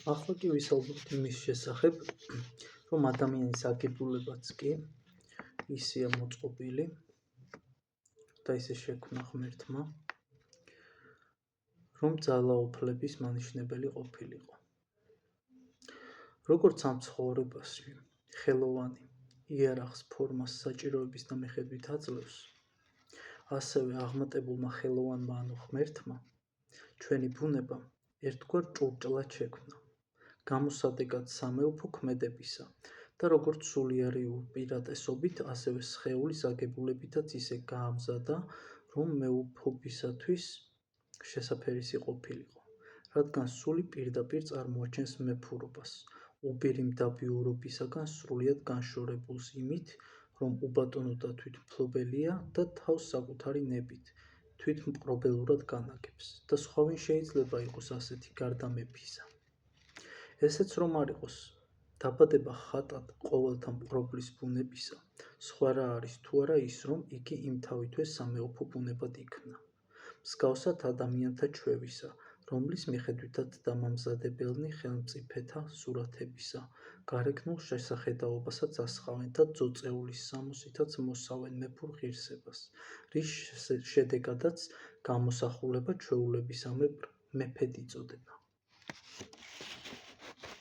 ახლა კი ვისაუბრებთ იმის შესახებ, რომ ადამიანის აგებულებაც კი ისეა მოწყობილი და ისე შექმნა ღმერთმა, რომ ძალაუფლების მანიშნებელი ყოფილიყო. როგორც ამ ცხოვრებაში ხელოვანი იარაღს ფორმას საჭიროების და მიხედვით აძლევს, ასევე აღმატებულმა ხელოვანმა ანუ ღმერთმა ჩვენი ბუნება ერთგვარ ჭურჭლად შექმნა, გამოსადეგად სამეუფო ქმედებისა და როგორც სულიერი უპირატესობით, ასევე სხეულის აგებულებითაც ისე გაამზადა, რომ მეუფობისათვის შესაფერისი ყოფილიყო, რადგან სული პირდაპირ წარმოაჩენს მეფურობას, უბირიმდაბიურობისაგან სრულიად განშორებულს იმით, რომ უბატონო და თვითმფლობელია და თავს საკუთარი ნებით თვითმპყრობელურად განაგებს და სხვავინ შეიძლება იყოს ასეთი გარდა მეფისა. ესეც რომ არ იყოს დაბადება ხატად ყოველთა მპყრობლის ბუნებისა, სხვა რა არის თუ არა ის, რომ იგი იმთავითვე სამეუფო ბუნებად იქმნა, მსგავსად ადამიანთა ჩვევისა, რომლის მიხედვითაც დამამზადებელნი ხელმწიფეთა სურათებისა, გარეგნულ შესახედაობასაც ასხავენ და ძოწეულის სამოსითაც მოსავენ მეფურ ღირსებას, რის შედეგადაც გამოსახულება ჩვეულებისამებრ მეფედ იწოდება.